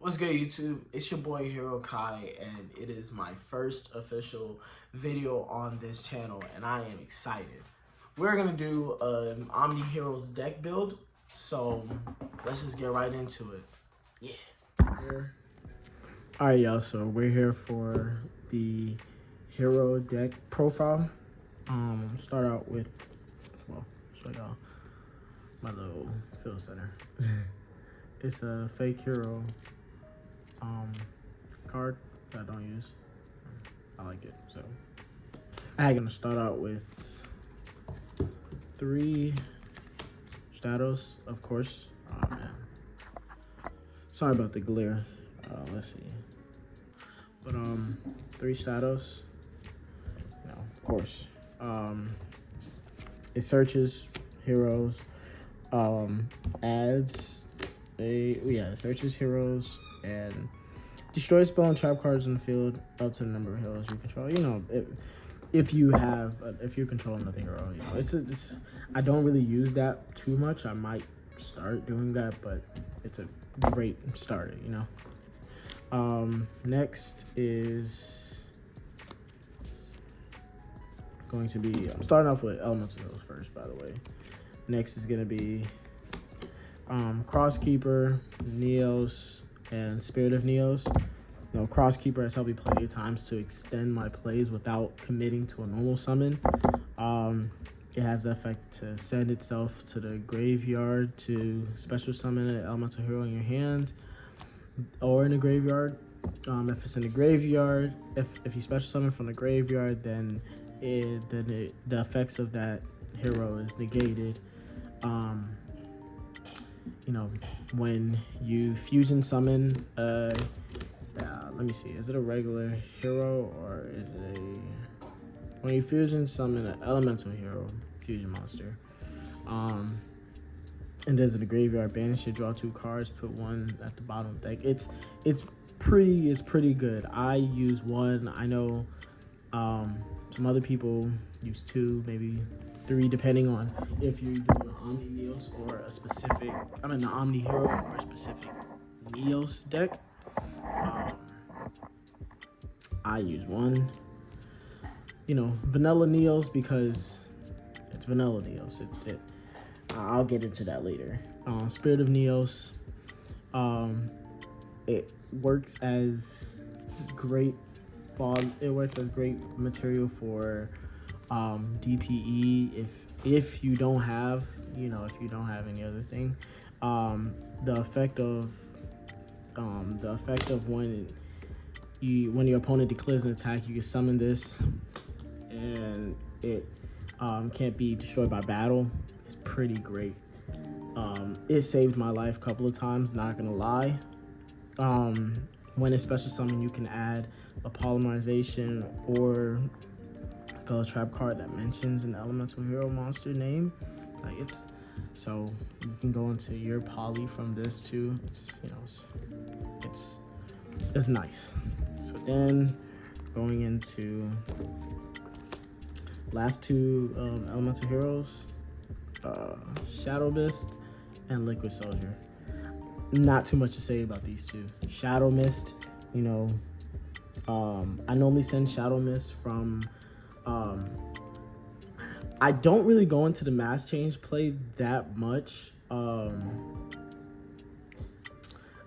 What's good, YouTube? It's your boy Hero Kai, and it is my first official video on this channel, and I am excited. We're gonna do an Omni Heroes deck build, so let's just get right into it. Yeah. All right, y'all. So we're here for the hero deck profile. Start out with, well, show y'all my little field center. It's a fake hero card that I don't use. I like it, so I'm gonna start out with 3 Stratos, of course. Oh man, sorry about the glare. Let's see, but 3 Stratos. No, of course. It searches heroes, adds it searches heroes and destroys spell and trap cards in the field up to the number of heroes you control. You know, if you control another hero, you know, it's I don't really use that too much. I might start doing that, but it's a great starter, you know. Next is going to be, I'm starting off with Elemental Heroes first, by the way. Next is gonna be Crosskeeper, Neos, and Spirit of Neos. You know, Crosskeeper has helped me plenty of times to extend my plays without committing to a normal summon. It has the effect to send itself to the graveyard to special summon an elemental hero in your hand or in the graveyard. If it's in the graveyard, if you special summon from the graveyard, then the effects of that hero is negated. You know, when you fusion summon let me see, is it a regular hero or is it when you fusion summon an elemental hero fusion monster, and there's in the graveyard, banish it, draw 2 cards, put 1 at the bottom of the deck. It's pretty good. I use 1. I know some other people use 2, maybe 3, depending on if you're doing an Omni Neos or a specific, an Omni Hero or a specific Neos deck. I use 1. You know, vanilla Neos because it's vanilla Neos. I'll get into that later. Spirit of Neos. It works as great fog. It works as great material for DPE if you don't have, you know, if you don't have any other thing. The effect of when your opponent declares an attack, you can summon this, and it can't be destroyed by battle. It's pretty great. It saved my life a couple of times, not gonna lie. When it's special summon, you can add a polymerization or a trap card that mentions an elemental hero monster name. Like, it's so you can go into your poly from this too. It's, you know, it's nice. So then going into last 2 elemental heroes, Shadow Mist and Liquid Soldier. Not too much to say about these 2. Shadow Mist, you know, I normally send Shadow Mist from I don't really go into the mass change play that much.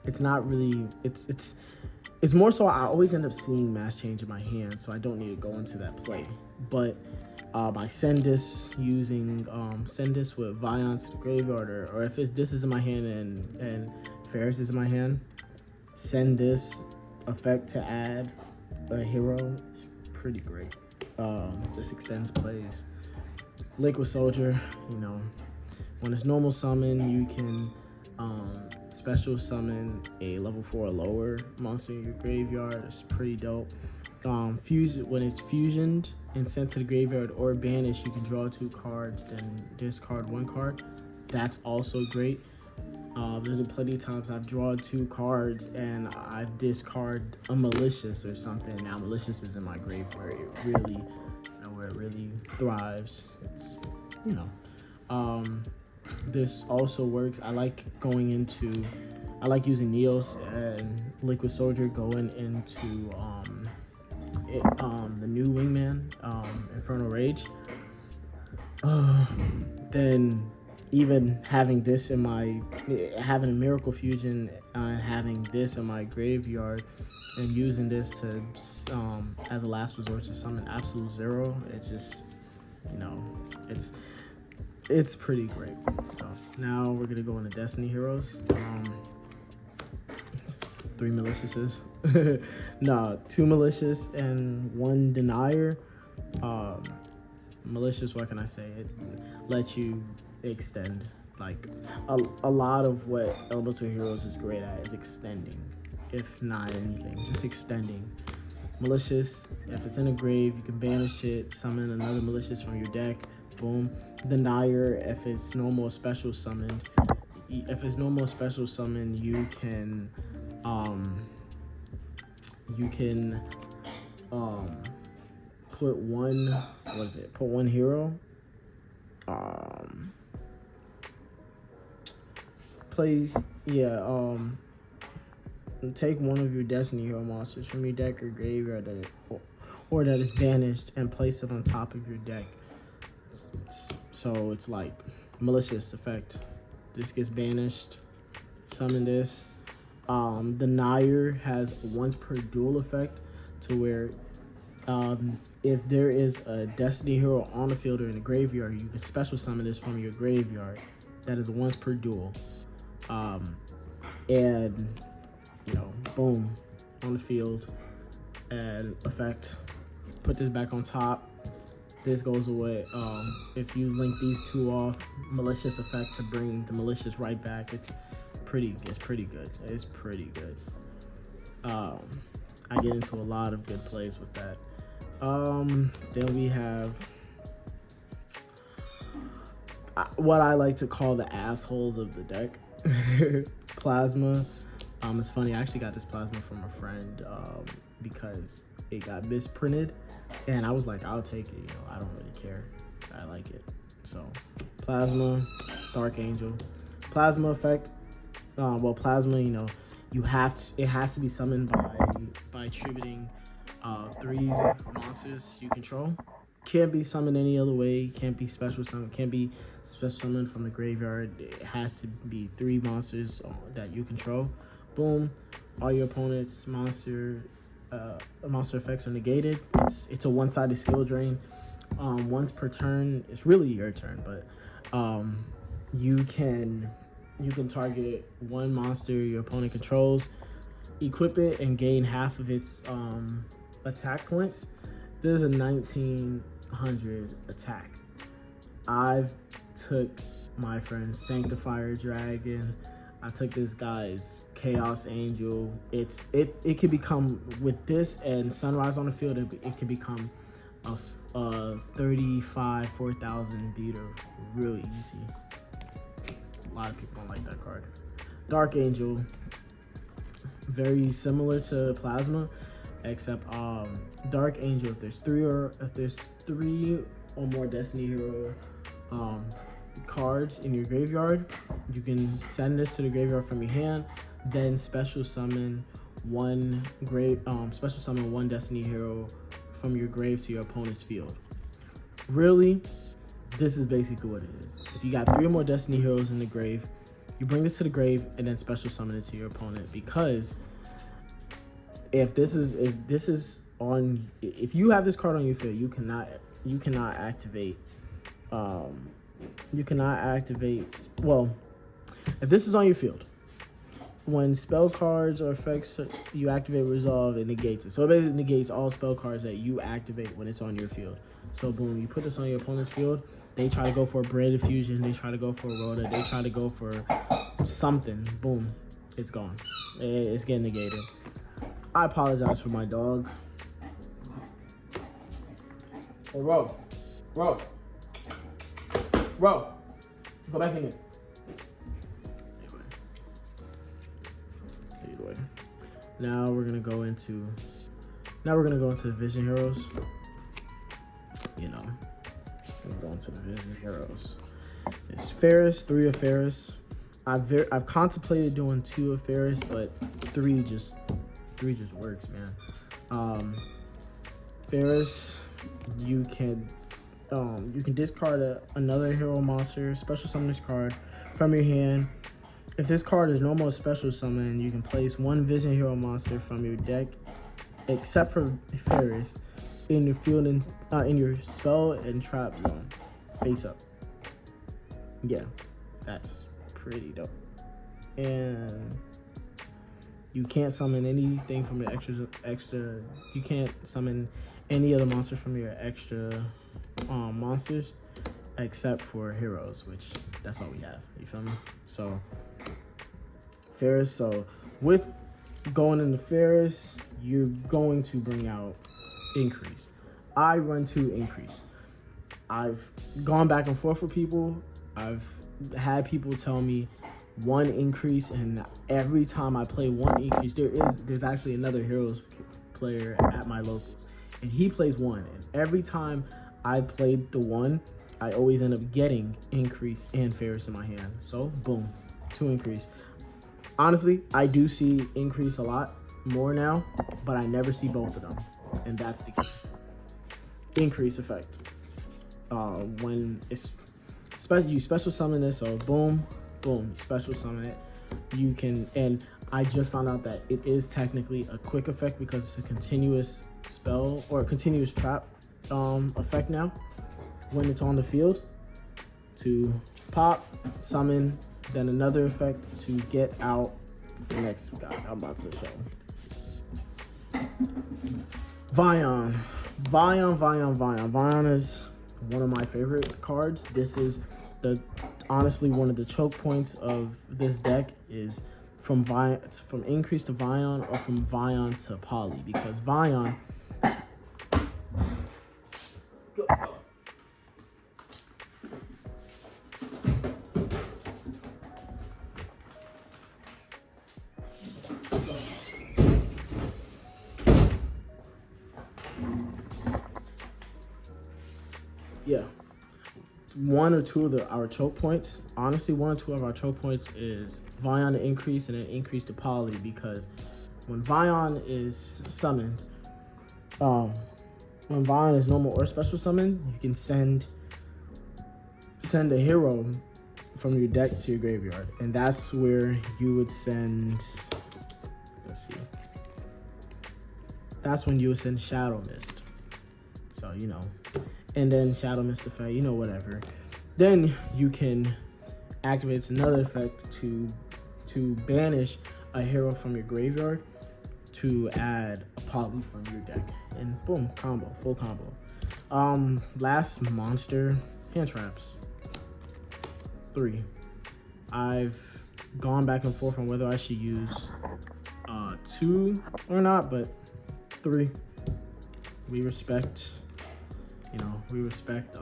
It's not really, it's more so I always end up seeing mass change in my hand, so I don't need to go into that play. But I send this using send this with Vion to the graveyard, or if this is in my hand and Ferris is in my hand, send this effect to add a hero. It's pretty great. Just extends plays. Liquid Soldier, you know, when it's normal summon, you can special summon a level 4 or lower monster in your graveyard. It's pretty dope. When it's fusioned and sent to the graveyard or banished, you can draw 2 cards, then discard 1 card. That's also great. There's been plenty of times I've drawn 2 cards and I've discarded a Malicious or something. Now Malicious is in my grave where it really thrives. It's, you know, this also works. I like I like using Neos and Liquid Soldier going into the new Wingman, Infernal Rage. Then even having this in my, having a Miracle Fusion, having this in my graveyard, and using this to as a last resort to summon Absolute Zero, it's just, you know, it's pretty great. So now we're gonna go into Destiny Heroes. 3 Maliciouses. No, 2 Malicious and 1 Denier. Malicious, what can I say? It lets you extend. Like, a lot of what Elemental Heroes is great at is extending. If not anything, it's extending. Malicious, if it's in a grave, you can banish it, summon another Malicious from your deck. Boom. Denier, if it's normal or special summoned, you can put one hero, take one of your Destiny Hero monsters from your deck or graveyard or that is banished and place it on top of your deck. So it's like Malicious effect. This gets banished, summon this. Denier has once per duel effect, to where if there is a Destiny Hero on the field or in the graveyard, you can special summon this from your graveyard. That is once per duel. And you know, boom, on the field, and effect. Put this back on top. This goes away. If you link these 2 off, Malicious effect to bring the Malicious right back. It's pretty good. It's pretty good. I get into a lot of good plays with that. Then we have what I like to call the assholes of the deck. Plasma. It's funny, I actually got this Plasma from a friend because it got misprinted, and I was like, I'll take it, you know, I don't really care. I like it. So Plasma, Dark Angel. Plasma effect. Plasma, you know, it has to be summoned by attributing 3 monsters you control. Can't be summoned any other way. Can't be special summoned. Can't be special summoned from the graveyard. It has to be 3 monsters that you control. Boom. All your opponent's monster effects are negated. It's a one-sided skill drain. Once per turn, it's really your turn, but you can target 1 monster your opponent controls, equip it, and gain half of its attack points. There's a 1900 attack. I've took my friend's Sanctifier Dragon. I took this guy's Chaos Angel. It could become, with this and Sunrise on the field, it could become a 4,000 beater real easy. A lot of people don't like that card. Dark Angel, very similar to Plasma, except Dark Angel, if there's 3 or more Destiny Hero cards in your graveyard, you can send this to the graveyard from your hand, then special summon one Destiny Hero from your grave to your opponent's field. Really, this is basically what it is. If you got 3 or more Destiny Heroes in the grave, you bring this to the grave and then special summon it to your opponent, because if you have this card on your field, you cannot activate. Well, if this is on your field, when spell cards or effects you activate resolve, it negates it. So it basically negates all spell cards that you activate when it's on your field. So boom, you put this on your opponent's field, they try to go for a Branded Fusion, they try to go for a Rhoda, they try to go for something, boom, it's gone. It's getting negated. I apologize for my dog. Hey, Ro, go back in there. Anyway, now we're gonna go into the Vision Heroes. You know, we're going to the Vision Heroes. It's Ferris, 3 of Ferris. I've contemplated doing 2 of Ferris, but 3 just works, man. Ferris, you can discard another hero monster special summon this card from your hand. If this card is normal special summon, you can place 1 Vision hero monster from your deck, except for Ferris, in your field and in your spell and trap zone, face up. Yeah, that's pretty dope. And you can't summon anything from your extra. You can't summon any other monster from your extra monsters, except for heroes, which that's all we have. You feel me? So Ferris. So with going into Ferris, you're going to bring out Increase. I run 2 Increase. I've gone back and forth with people. I've had people tell me 1 Increase, and every time I play 1 Increase, there's actually another Heroes player at my locals, and he plays 1. And every time I played the 1, I always end up getting Increase and Ferris in my hand. So boom, 2 Increase. Honestly, I do see Increase a lot more now, but I never see both of them, and that's the key. Increase effect. When it's you special summon this, so boom, boom, special summon it. You can, and I just found out that it is technically a quick effect because it's a continuous spell or a continuous trap effect now. When it's on the field, to pop, summon, then another effect to get out the next guy I'm about to show. Vion. Vion is one of my favorite cards. This is honestly one of the choke points of this deck is from Increase to Vion or from Vion to Poly, because Vion yeah, 1 or 2 of our choke points. Honestly, 1 or 2 of our choke points is Vion to Increase and then Increase to Poly, because when Vion is summoned, when Vion is normal or special summon, you can send a hero from your deck to your graveyard, and that's where you would send. Let's see. That's when you would send Shadow Mist. So and then Shadow Mist effect, whatever. Then you can activate another effect to banish a hero from your graveyard to add a Poly from your deck, and boom, combo, full combo. Last monster, hand traps. 3. I've gone back and forth on whether I should use 2 or not, but 3. We respect. We respect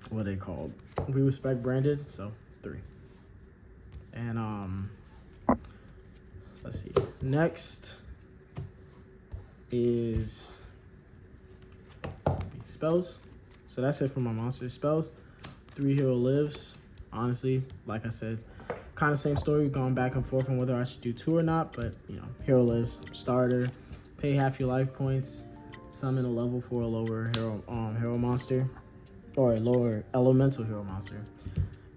what are they called? We respect branded, so 3. And let's see. Next is spells. So that's it for my monster spells. 3 hero lives. Honestly, like I said, kind of same story, going back and forth on whether I should do 2 or not, but hero lives, starter, pay half your life points, summon a level 4 or lower hero monster, or a lower elemental hero monster.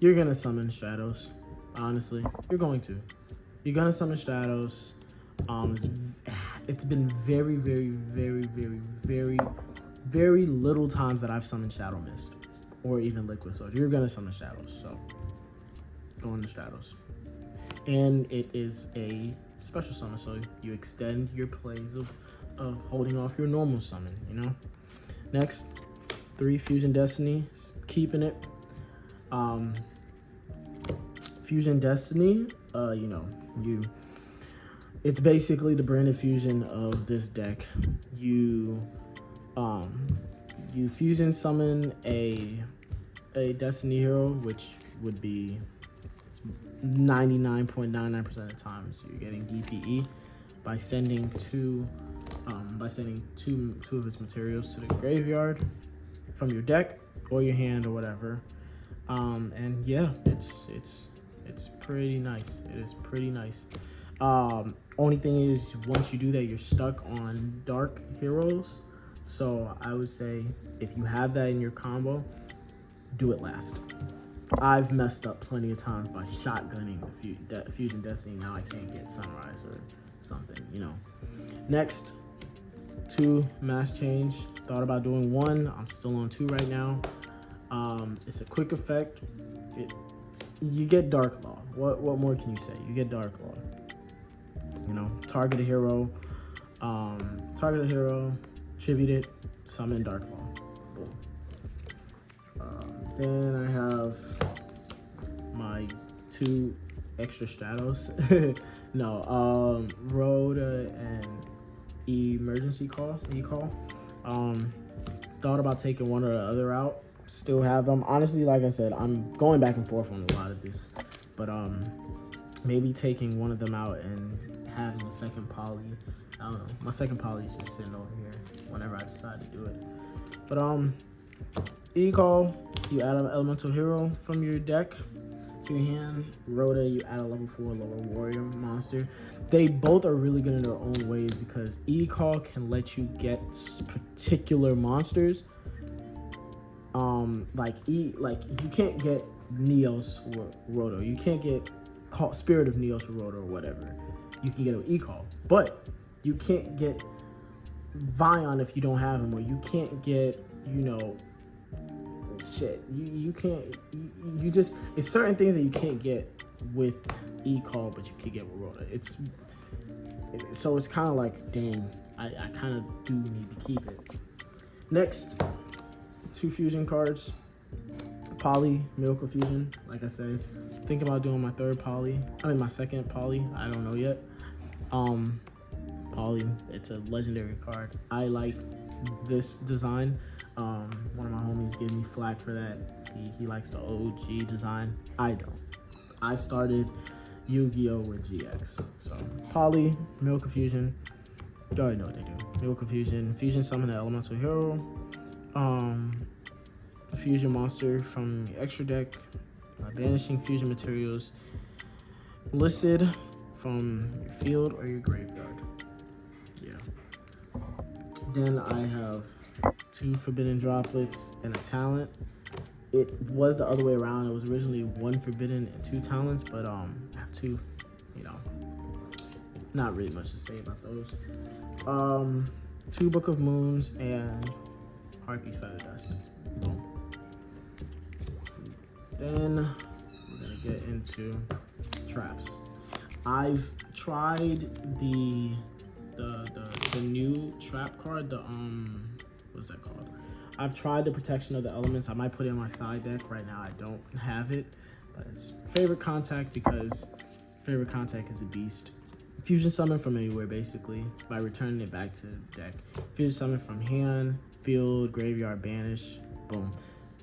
You're gonna summon shadows. Honestly, you're gonna summon shadows. It's been very, very, very, very, very, very little times that I've summoned Shadow Mist or even Liquid Sword. You're gonna summon shadows, so go into shadows. And it is a special summon, so you extend your plays of holding off your normal summon, Next, 3 Fusion Destiny, keeping it. Fusion Destiny, it's basically the branded fusion of this deck. You fusion summon a Destiny hero, which would be 99.99% of the times you're getting DPE by sending two of its materials to the graveyard from your deck or your hand or whatever. And yeah, it's pretty nice. It is pretty nice. Only thing is, once you do that, you're stuck on dark heroes. So I would say if you have that in your combo, do it last. I've messed up plenty of times by shotgunning the Fusion Destiny. Now I can't get Sunrise or something, you know. Next, 2 mass change. Thought about doing 1. I'm still on 2 right now. It's a quick effect. You get Dark Law. What more can you say? You get Dark Law. You know, target a hero, tribute it, summon Dark Law. Boom. Then I have my 2 extra Stratos. No, Rhoda and Emergency Call. Thought about taking one or the other out. Still have them. Honestly, like I said, I'm going back and forth on a lot of this, but maybe taking one of them out and having a second poly. I don't know. My second poly is just sitting over here whenever I decide to do it. But E-Call, you add an elemental hero from your deck to your hand. Rhoda, you add a level 4 lower warrior monster. They both are really good in their own ways because E-Call can let you get particular monsters. Like you can't get Neos or Roto. You can't get Spirit of Neos or Roto or whatever. You can get an E-Call, but you can't get Vion if you don't have him, or you can't get, you know, shit. You can't. You just, it's certain things that you can't get with E-Call, but you can get with Roto. So it's kind of like, dang, I kind of do need to keep it. Next, 2 fusion cards. Poly, Miracle Fusion, like I said. Think about doing my my second poly. I don't know yet. Poly, it's a legendary card. I like this design. One of my homies gave me flack for that. He likes the OG design. I don't. I started Yu-Gi-Oh with GX. So Poly, Miracle Fusion. You already know what they do. Miracle Fusion, Fusion summon an elemental hero. A fusion monster from your extra deck. Banishing fusion materials listed from your field or your graveyard. Yeah. Then I have 2 forbidden droplets and a talent. It was the other way around. It was originally 1 forbidden and 2 talents, but I have 2, you know, not really much to say about those. 2 Book of Moons and Heartbeat Feather Dust. Boom. Then we're gonna get into traps. I've tried the new trap card. What's that called? I've tried the Protection of the Elements. I might put it in my side deck. Right now I don't have it, but it's Favorite Contact because Favorite Contact is a beast. Fusion summon from anywhere basically by returning it back to the deck. Fusion summon from hand, field, graveyard, banish, boom.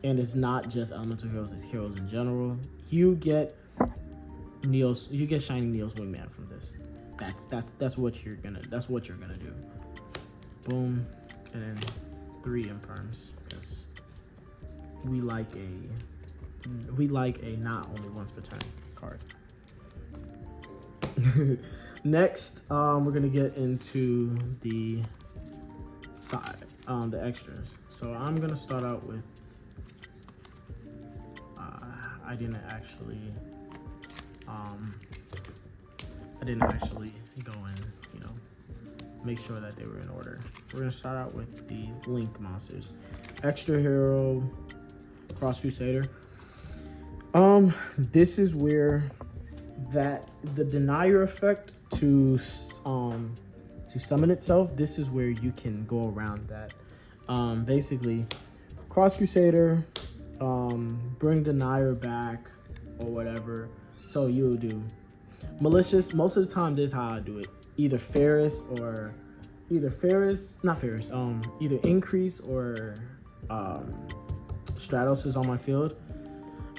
And it's not just elemental heroes, it's heroes in general. You get Neos, you get Shining Neos Wingman from this. That's what you're gonna do. Boom. And then 3 imperms, because we like a not only once per turn card. Next, we're gonna get into the side, the extras. So I'm gonna start out with I didn't actually go and, you know, make sure that they were in order. We're gonna start out with the Link monsters. Extra hero, Cross Crusader. This is where the denier effect to summon itself, this is where you can go around that. Basically, Cross Crusader, bring denier back or whatever. So you'll do malicious. Most of the time, this is how I do it. Either Increase or Stratos is on my field.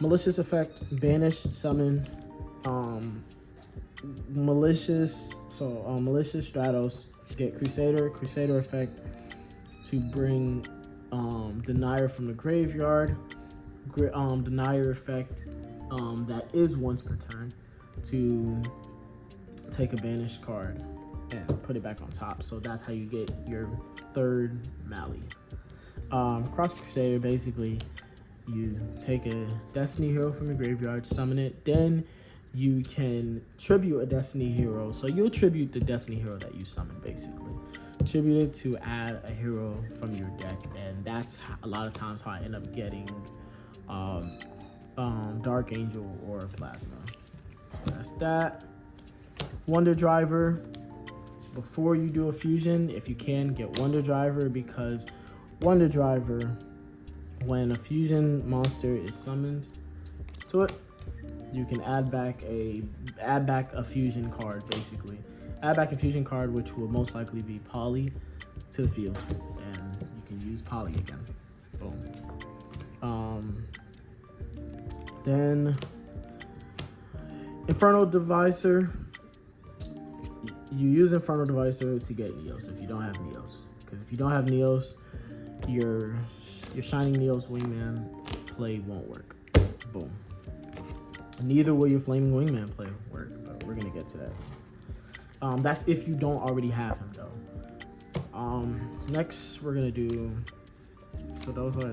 Malicious effect, banish, summon, malicious Stratos, get Crusader effect to bring denier from the graveyard. denier effect that is once per turn to take a banished card and put it back on top. So that's how you get your third Mali. Cross Crusader, basically, you take a Destiny hero from your graveyard, summon it, then you can tribute a Destiny hero. So you'll tribute the Destiny hero that you summon, basically. Tribute it to add a hero from your deck, and that's a lot of times how I end up getting Dark Angel or Plasma. So that's that. Wonder Driver. Before you do a fusion, if you can, get Wonder Driver, because Wonder Driver, when a fusion monster is summoned to it, you can add back a fusion card, basically. Add back a fusion card, which will most likely be Poly, to the field, and you can use Poly again. Boom. Then Infernal Divisor. You use Infernal Divisor to get Neos if you don't have Neos. Because if you don't have Neos, your Shining Neos Wingman play won't work. Boom. Neither will your Flaming Wingman play work, but we're gonna get to that. That's if you don't already have him, though. Next we're gonna do. So those are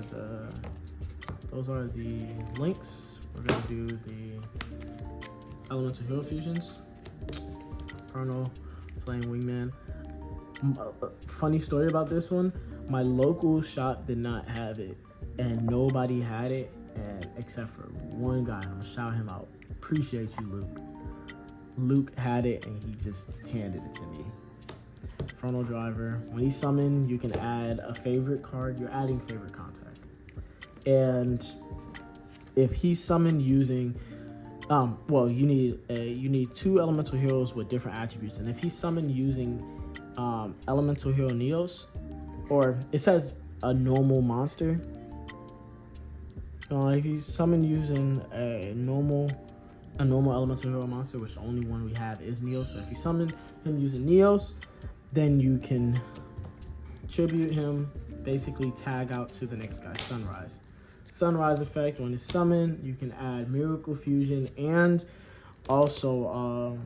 the links. We're gonna do the Elemental Hero Fusions. Infernal, Flame Wingman. Funny story about this one. My local shop did not have it, and nobody had it, except for one guy. I'm gonna shout him out. Appreciate you, Luke. Luke had it, and he just handed it to me. Infernal Driver. When he's summoned, you can add a favorite card. You're adding favorite contact, and if he's summoned using, you need two elemental heroes with different attributes, and if he's summoned using elemental hero Neos, or it says a normal monster. If he's summoned using a normal elemental hero monster, which the only one we have is Neos. So if you summon him using Neos, then you can tribute him, basically tag out to the next guy, Sunrise. Sunrise effect, when it's summoned, you can add Miracle Fusion, and also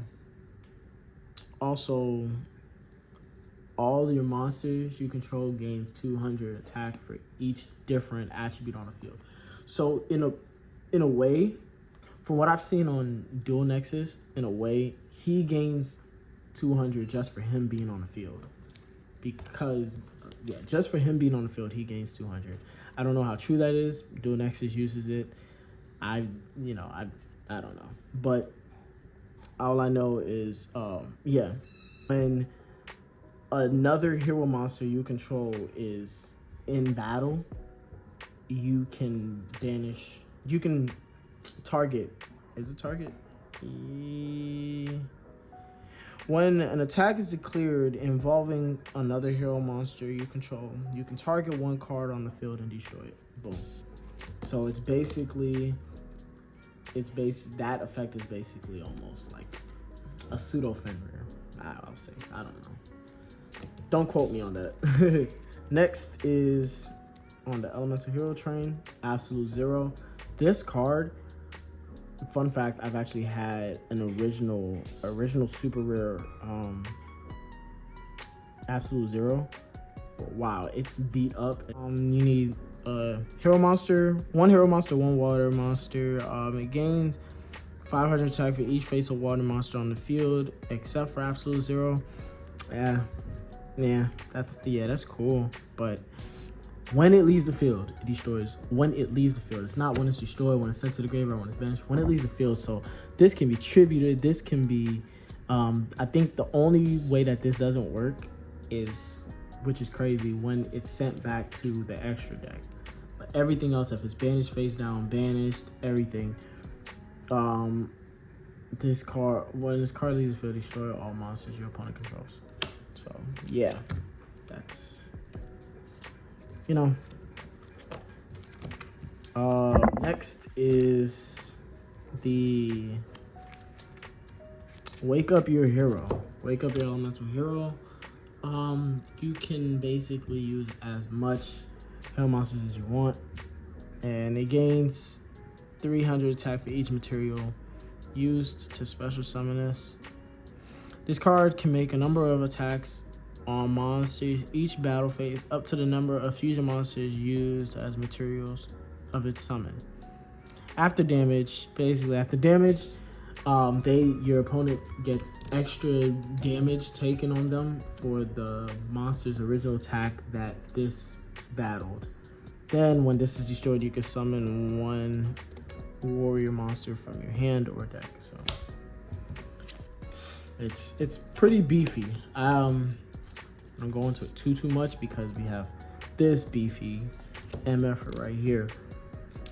all your monsters you control gains 200 attack for each different attribute on the field. So in a way, from what I've seen on Dual Nexus, in a way, he gains 200 just for him being on the field. Because, yeah, just for him being on the field, he gains 200. I don't know how true that is. Dual Nexus uses it. I don't know. But all I know is, when another hero monster you control is in battle, you can target. Is it target? When an attack is declared involving another hero monster you control, you can target one card on the field and destroy it. Boom. So that effect is basically almost like a pseudo Fenrir. I'll say. I don't know. Don't quote me on that. Next is on the Elemental Hero train, Absolute Zero. This card, fun fact, I've actually had an original super rare Absolute Zero. Wow, it's beat up. You need hero monster, one water monster. It gains 500 attack for each face of water monster on the field, except for Absolute Zero. Yeah, that's cool. But when it leaves the field, it destroys. When it leaves the field, it's not when it's destroyed, when it's sent to the graveyard, when it's benched. When it leaves the field, so this can be tributed. This can be. I think the only way that this doesn't work is, which is crazy, when it's sent back to the extra deck. But everything else, if it's banished face down, banished, everything. When this card leaves the field, destroy all monsters your opponent controls. So yeah, that's, next is the Wake Up Your Hero. Wake Up Your Elemental Hero. You can basically use as much hero monsters as you want. and it gains 300 attack for each material used to special summon this. This card can make a number of attacks on monsters each battle phase up to the number of fusion monsters used as materials of its summon. After damage, your opponent gets extra damage taken on them for the monster's original attack that this battled. Then, when this is destroyed, you can summon one warrior monster from your hand or deck. So it's pretty beefy. I don't go into it too much because we have this beefy MF right here.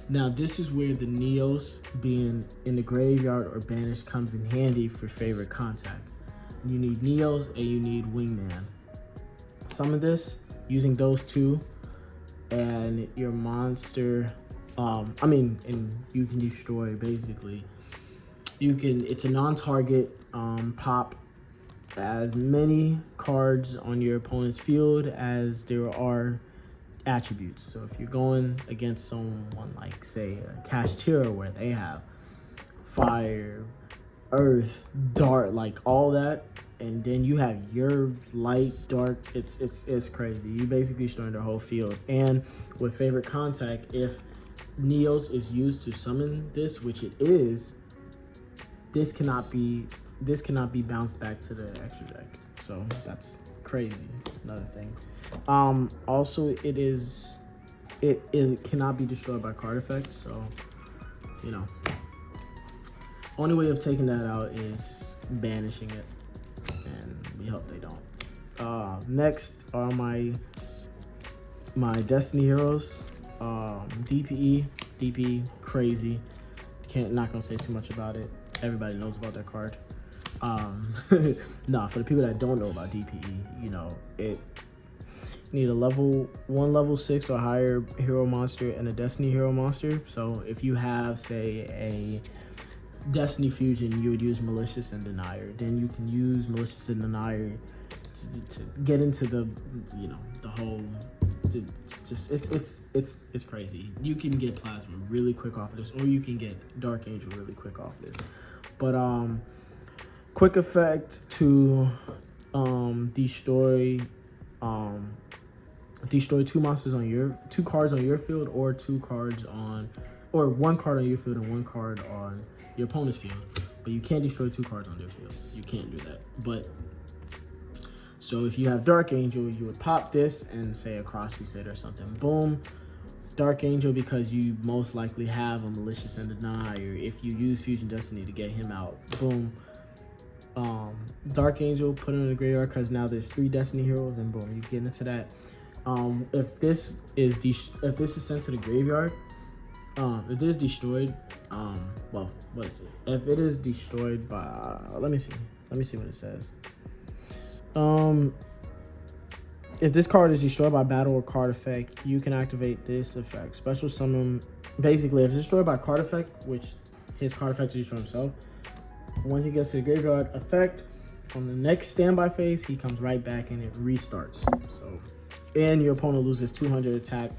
Now, this is where the Neos being in the graveyard or banished comes in handy for favorite contact. You need Neos and you need Wingman. Summon this using those two, and your monster, and you can destroy basically. It's a non-target pop as many cards on your opponent's field as there are attributes. So if you're going against someone like, say, a Kashtira, where they have fire, earth, dark, like all that, and then you have your light, dark, it's crazy. You basically destroying their whole field. And with favorite contact, if Neos is used to summon this, which it is, this cannot be bounced back to the extra deck. So that's crazy. Another thing. Also, it cannot be destroyed by card effects. So, only way of taking that out is banishing it, and we hope they don't. Next are my Destiny Heroes. DPE, crazy. Not gonna say too much about it. Everybody knows about that card. For the people that don't know about DPE, it need a level 6 or higher hero monster and a Destiny hero monster. So if you have, say, a Destiny fusion, you would use Malicious and Denier. Then you can use Malicious and Denier to get into the whole. It's crazy. You can get Plasma really quick off of this, or you can get Dark Angel really quick off of this. But quick effect to destroy two cards on your field, or one card on your field and one card on your opponent's field. But you can't destroy two cards on their field. You can't do that. But so if you have Dark Angel, you would pop this and say a Cross Reset or something. Boom. Dark Angel, because you most likely have a Malicious and Denier if you use Fusion Destiny to get him out. Boom. Dark Angel, put him in the graveyard because now there's 3 Destiny heroes, and boom, you get into that. If this is sent to the graveyard, if this is destroyed, what is it? If it is destroyed by, let me see what it says. If this card is destroyed by battle or card effect, you can activate this effect. Special summon. Basically, if it's destroyed by card effect, which his card effect is destroy himself, once he gets to the graveyard effect, on the next standby phase, he comes right back and it restarts. So, and your opponent loses 200 attack.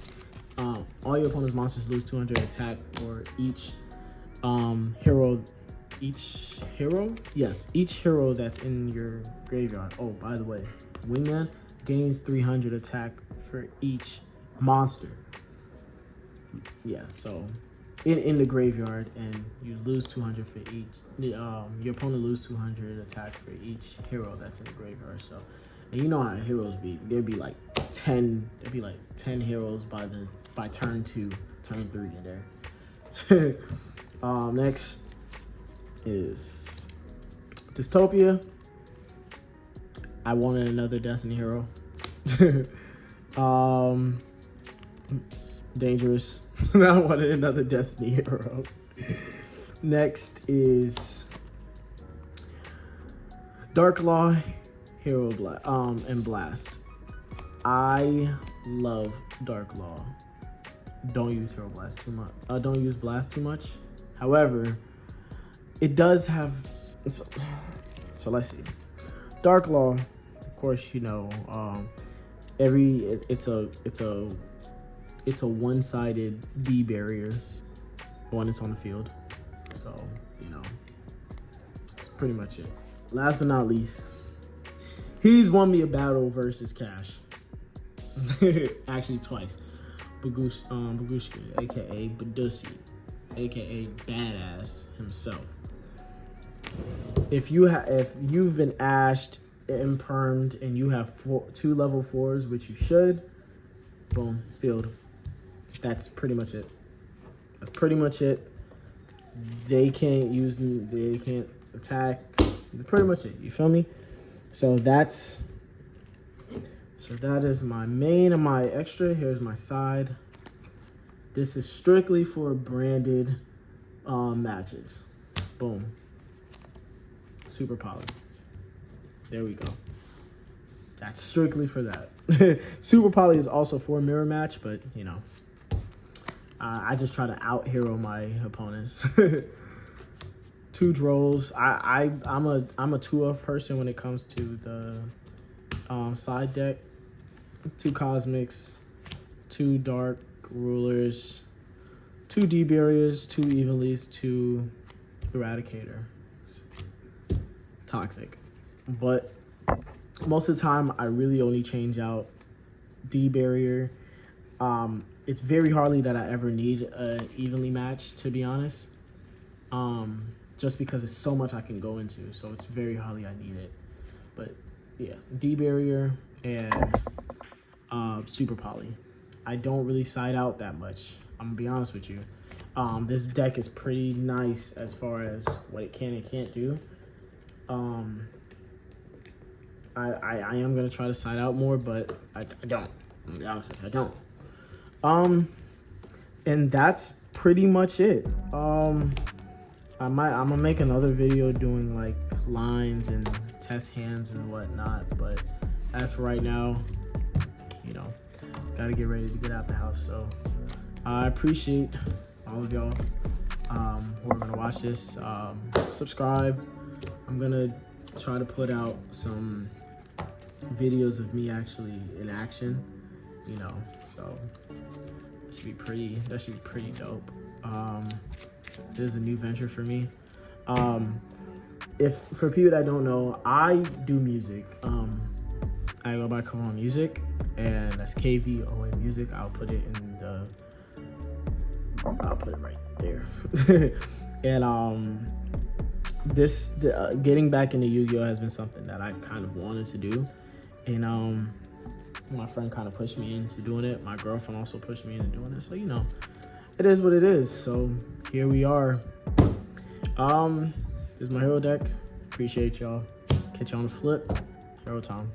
All your opponent's monsters lose 200 attack for each hero. Each hero that's in your graveyard. Oh, by the way, Wingman gains 300 attack for each monster. Yeah, so in the graveyard, and you lose 200 for each. Your opponent loses 200 attack for each hero that's in the graveyard. So, and you know how heroes be. There'd be like 10 heroes by turn 2, turn 3 in there. Next is Dystopia. I wanted another Destiny hero. Dangerous. I wanted another Destiny hero. Next is Darklaw, Hero and Blast. I love Darklaw. Don't use Hero Blast too much. Don't use Blast too much. However, it does have. So let's see. Darklaw, of course, it's it's a one-sided D barrier when it's on the field. So, you know, that's pretty much it. Last but not least, he's won me a battle versus Cash. Actually, twice. Bagushki, aka Badusi, aka Badass himself. If you've been ashed and permed and you have 2 level 4s, which you should, boom, field. That's pretty much it. That's pretty much it. They can't use me. They can't attack. That's pretty much it. You feel me? So that is my main and my extra. Here's my side. This is strictly for branded matches. Boom. Super Poly. There we go. That's strictly for that. Super Poly is also for mirror match, but you know, I just try to out hero my opponents. 2 Drolls. I'm a 2-of person when it comes to the side deck. 2 Cosmics, 2 Dark Rulers, 2 D Barriers, 2 Evenlies, 2 Eradicator. Toxic. But most of the time, I really only change out D Barrier. It's very hardly that I ever need an evenly match, to be honest. Just because it's so much I can go into, so it's very hardly I need it. But yeah, D Barrier and Super Poly. I don't really side out that much. I'm gonna be honest with you. This deck is pretty nice as far as what it can and can't do. I am gonna try to side out more, but I don't. I'm gonna be honest with you, I don't. And that's pretty much it. I'm gonna make another video doing like lines and test hands and whatnot, but as for right now, you know, gotta get ready to get out the house. So I appreciate all of y'all who are gonna watch this. Subscribe. I'm gonna try to put out some videos of me actually in action, you know, so that should be pretty dope. This is a new venture for me. If for people that don't know, I do music. I go by Kawan Music, and that's KVOA Music. I'll put it right there. And getting back into Yu-Gi-Oh has been something that I kind of wanted to do, and my friend kind of pushed me into doing it. My girlfriend also pushed me into doing it. So you know, it is what it is. So here we are. This is my hero deck. Appreciate y'all. Catch you on the flip. Hero time.